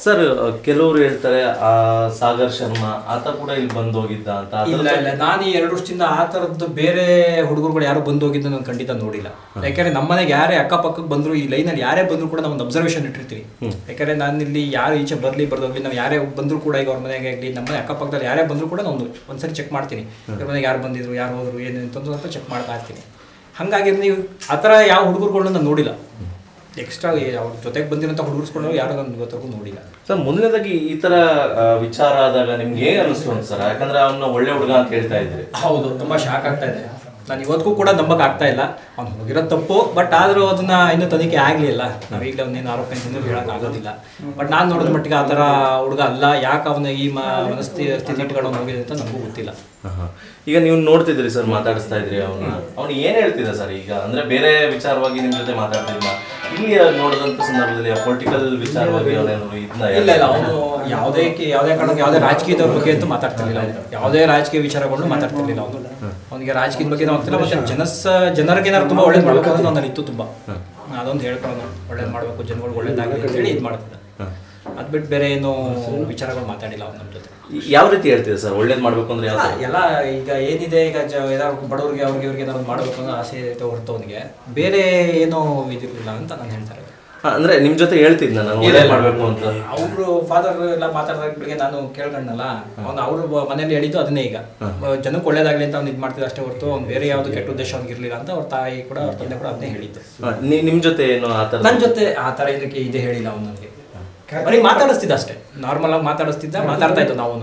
Sir ಕೆಲವರು ಹೇಳ್ತಾರೆ ಆ ಸಾಗರ್ ಶರ್ಮಾ ಆತ ಕೂಡ ಇಲ್ಲಿ ಬಂದು ಹೋಗಿದ್ದ ಅಂತ. ಇಲ್ಲ ಇಲ್ಲ, ನಾನು ಈ 2 ವರ್ಷದಿಂದ ಆ ಥರದ್ದು ಬೇರೆ ಹುಡುಗರುಗಳು ಯಾರು ಬಂದು ಹೋಗಿದ್ದು ನಾನು ಖಂಡಿತ ನೋಡಿಲ್ಲ. ಯಾಕಂದ್ರೆ ನಮ್ಮ ಮನೆಗೆ ಯಾರೇ ಅಕ್ಕಪಕ್ಕಕ್ಕೆ ಬಂದ್ರು, ಈ ಲೈನಲ್ಲಿ ಯಾರೇ ಬಂದ್ರು ಕೂಡ ನಾವು ಒಂದು ಅಬ್ಸರ್ವೇಷನ್ ಇಟ್ಟಿರ್ತೀವಿ. ಯಾಕಂದ್ರೆ ನಾನು ಇಲ್ಲಿ ಯಾರು ಈಚೆ ಬರ್ದೋಗ್ಲಿ, ನಾವು ಯಾರೇ ಬಂದ್ರು ಕೂಡ ಈಗ ಅವ್ರ ಮನೆಗೆ ಆಗಲಿ, ನಮ್ಮ ಮನೆ ಅಕ್ಕಪಕ್ಕದಲ್ಲಿ ಯಾರೇ ಬಂದ್ರು ಕೂಡ ನಾನು ಒಂದ್ಸರಿ ಚೆಕ್ ಮಾಡ್ತೀನಿ. ಇವ್ರ ಮನೆಗೆ ಯಾರು ಬಂದಿದ್ರು, ಯಾರು ಹೋದ್ರು, ಏನು ಅಂತಂದು ಸ್ವಲ್ಪ ಚೆಕ್ ಮಾಡ್ತಾ ಇರ್ತೀನಿ. ಹಾಗಾಗಿ ನೀವು ಆ ಥರ ಯಾವ ಹುಡುಗರುಗಳನ್ನ ನಾನು ನೋಡಿಲ್ಲ. ಎಕ್ಸ್ಟ್ರಾ ಅವ್ರ ಜೊತೆಗೆ ಬಂದಿರೋಂಥ ಹುಡುಗರ್ಸ್ಕೊಂಡು ಯಾರು ನಾನು ಇವತ್ತರೆಗೂ ನೋಡಿಲ್ಲ. ಸರ್ ಮೊದಲನೇದಾಗಿ ಈ ತರ ವಿಚಾರ ಆದಾಗ ನಿಮ್ಗೆ ಹೇಗೆ ಅನಿಸ್ತು ಅಂತ ಸರ್? ಯಾಕಂದ್ರೆ ಅವನ್ನ ಒಳ್ಳೆ ಹುಡುಗ ಅಂತ ಹೇಳ್ತಾ ಇದ್ರಿ. ಹೌದು, ತುಂಬಾ ಶಾಕ್ ಆಗ್ತಾ ಇದೆ. ನಾನು ಇವತ್ತಿಗೂ ಕೂಡ ನಂಬಕ್ ಆಗ್ತಾ ಇಲ್ಲ. ಅವ್ನು ಹೋಗಿರೋದು ತಪ್ಪು, ಬಟ್ ಆದರೂ ಅದನ್ನ ಇನ್ನೂ ತನಿಖೆ ಆಗಲಿಲ್ಲ. ನಾವೀಗಲೇ ಅವನೇನು ಆರೋಪ ಅಂತಂದ್ರೆ ಹೇಳಕ್ ಆಗೋದಿಲ್ಲ. ಬಟ್ ನಾನು ನೋಡಿದ ಮಟ್ಟಿಗೆ ಆ ಥರ ಹುಡುಗ ಅಲ್ಲ. ಯಾಕೆ ಅವನ ಈ ಮನಸ್ಥಿತಿ ಇಟ್ಕೊಂಡು ಹೋಗಿದೆ ಅಂತ ನಮಗೂ ಗೊತ್ತಿಲ್ಲ. ಈಗ ನೀವು ನೋಡ್ತಿದ್ರಿ ಸರ್, ಮಾತಾಡಿಸ್ತಾ ಇದ್ರಿ ಅವ್ನು ಏನ್ ಹೇಳ್ತಿದ್ದ ಸರ್? ಈಗ ಅಂದ್ರೆ ಬೇರೆ ವಿಚಾರವಾಗಿ ನಿಮ್ ಜೊತೆ ಮಾತಾಡ್ತಿಲ್ಲ, ಇಲ್ಲಿ ನೋಡಿದಂತ ಸಂದರ್ಭದಲ್ಲಿ ಪೊಲಿಟಿಕಲ್ ವಿಚಾರವಾಗಿ ಇಲ್ಲ ಇಲ್ಲ, ಅವನು ಯಾವುದೇ ಕಾರಣಕ್ಕೆ ಯಾವುದೇ ರಾಜಕೀಯದವ್ರ ಬಗ್ಗೆ ಅಂತೂ ಮಾತಾಡ್ತಿರ್ಲಿಲ್ಲ. ಯಾವುದೇ ರಾಜಕೀಯ ವಿಚಾರಗಳನ್ನು ಮಾತಾಡ್ತಿರ್ಲಿಲ್ಲ. ಅವನಿಗೆ ರಾಜಕೀಯದ ಬಗ್ಗೆ ಆಗ್ತಿಲ್ಲ. ಮತ್ತೆ ಜನರಿಗೆ ಏನಾದ್ರು ತುಂಬಾ ಒಳ್ಳೇದು ಮಾಡ್ಬೇಕು ಅನ್ನೋದು ಅವನಲ್ಲಿ ಇತ್ತು. ತುಂಬಾ ಅದೊಂದು ಹೇಳ್ಕೊಂಡು ಒಳ್ಳೇದು ಮಾಡ್ಬೇಕು, ಜನಗಳು ಒಳ್ಳೇದಾಗಲಿ ಅಂತೇಳಿ ಇದು ಮಾಡ್ತಿದ್ದ. ಅದ್ ಬಿಟ್ಟು ಬೇರೆ ಏನು ವಿಚಾರಗಳು ಮಾತಾಡಿಲ್ಲ ಅವ್ನು ನಮ್ಮ ಜೊತೆ. ಯಾವ ರೀತಿ ಹೇಳ್ತಿದೆ ಸರ್ ಒಳ್ಳೇದು ಮಾಡ್ಬೇಕು ಅಂದ್ರೆ? ಎಲ್ಲ ಈಗ ಏನಿದೆ, ಈಗ ಏನಾದ್ರು ಬಡವ್ರಿಗೆ ಇವ್ರಿಗೆ ಏನಾದ್ರು ಮಾಡ್ಬೇಕು ಅನ್ನೋ ಆಸೆ ಇರುತ್ತೆ ಹೊರತು ಅವನಿಗೆ ಬೇರೆ ಏನೋ ಇದಿರಲಿಲ್ಲ ಅಂತ ನಾನು ಹೇಳ್ತಾರೆ. ಅಂದ್ರೆ ನಿಮ್ ಜೊತೆ ಹೇಳ್ತಿದ್ನ ನಾನು ಒಳ್ಳೇದು ಮಾಡ್ಬೇಕು ಅಂತ. ಅವರು ಫಾದರ್ ಎಲ್ಲ ಮಾತಾಡಿದಾಗ ಬೆಳಿಗ್ಗೆ ನಾನು ಕೇಳ್ಕೊಂಡಲ್ಲ, ಅವ್ರು ಮನೇಲಿ ಹೇಳಿದ್ದು ಅದನ್ನೇ. ಈಗ ಜನಕ್ಕೆ ಒಳ್ಳೇದಾಗ್ಲಿ ಅಂತ ಅವ್ನು ಇದು ಮಾಡ್ತಿದ್ದ ಅಷ್ಟೇ ಹೊರತು ಅವ್ನು ಬೇರೆ ಯಾವ್ದು ಕೆಟ್ಟ ಉದ್ದೇಶ ಅವ್ನಿಗೆ ಇರಲಿಲ್ಲ ಅಂತ ಅವ್ರ ತಾಯಿ ಕೂಡ ಅವ್ರ ತಂದೆ ಕೂಡ ಅದನ್ನೇ ಹೇಳಿದ್ದು. ನಿಮ್ ಜೊತೆ ಏನು ನನ್ನ ಜೊತೆ ಆ ಥರ ಇದಕ್ಕೆ ಇದೇ ಹೇಳಿಲ್ಲ ಅವ್ನು. ನನಗೆ ಬರೀ ಮಾತಾಡಿಸ್ತಿದ್ದ ಅಷ್ಟೇ, ನಾರ್ಮಲ್ ಆಗಿ ಮಾತಾಡ್ತಾ ಇದ್ದು ನಾವು.